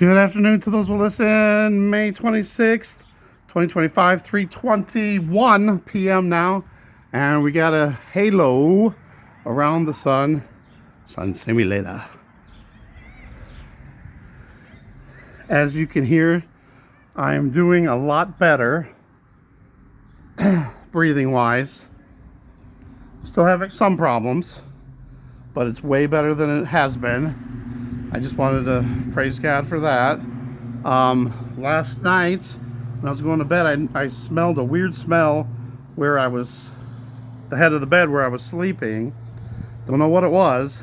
Good afternoon to those who listen. May 26th, 2025, 3:21 p.m. now. And we got a halo around the sun. Sun simulator. As you can hear, I am doing a lot better breathing wise. Still having some problems, but it's way better than it has been. I just wanted to praise God for that. Last night, when I was going to bed, I smelled a weird smell where I was, the head of the bed where I was sleeping. Don't know what it was.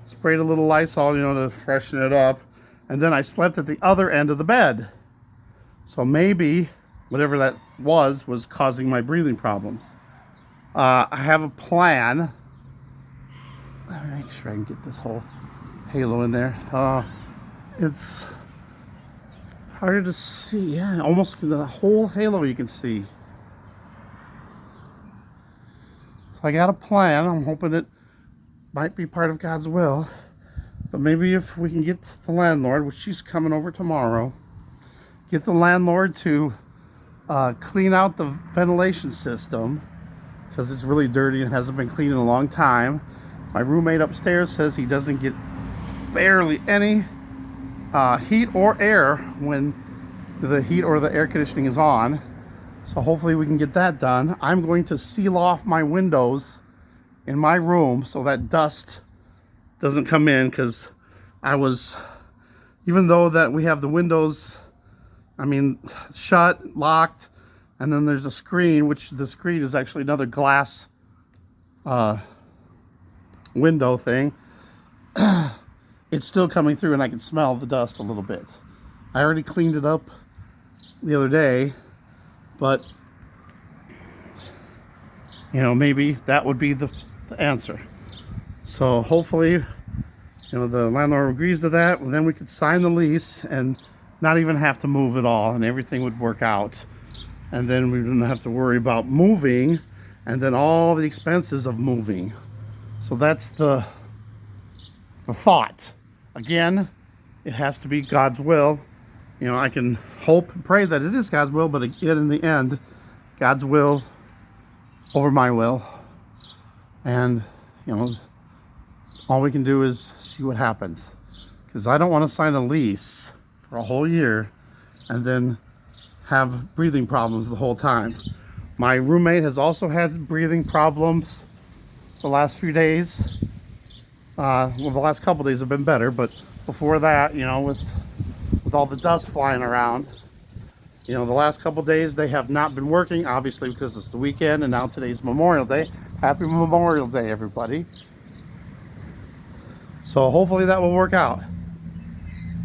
Sprayed a little Lysol, to freshen it up. And then I slept at the other end of the bed. So maybe whatever that was causing my breathing problems. I have a plan. Let me make sure I can get this whole halo in there. It's harder to see. Yeah, almost the whole halo you can see. So I got a plan. I'm hoping it might be part of God's will. But maybe if we can get the landlord, which she's coming over tomorrow, get the landlord to clean out the ventilation system because it's really dirty and hasn't been cleaned in a long time. My roommate upstairs says he doesn't get barely any heat or air when the heat or the air conditioning is on. So hopefully we can get that done. I'm going to seal off my windows in my room so that dust doesn't come in, because even though that we have the windows, shut, locked, and then there's a screen, which the screen is actually another glass window thing. It's still coming through and I can smell the dust a little bit. I already cleaned it up the other day, but maybe that would be the answer. So hopefully, the landlord agrees to that, and then we could sign the lease and not even have to move at all, and everything would work out. And then we wouldn't have to worry about moving and then all the expenses of moving. So that's the thought. Again, it has to be God's will. I can hope and pray that it is God's will, but again, in the end, God's will over my will. And, all we can do is see what happens. Because I don't want to sign a lease for a whole year and then have breathing problems the whole time. My roommate has also had breathing problems the last few days. The last couple days have been better, but before that, with all the dust flying around, the last couple days they have not been working, obviously because it's the weekend, and now today's Memorial Day. Happy Memorial Day, everybody. So hopefully that will work out.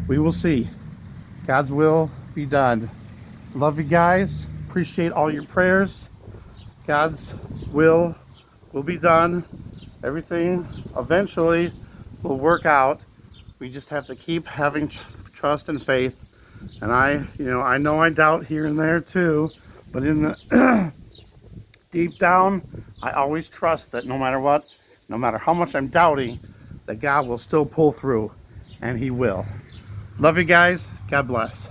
We will see. God's will be done. Love you guys. Appreciate all your prayers. God's will be done. Everything eventually will work out. We just have to keep having trust and faith. And I know I doubt here and there too, but in the deep down, I always trust that no matter what, no matter how much I'm doubting, that God will still pull through, and He will. Love you guys. God bless.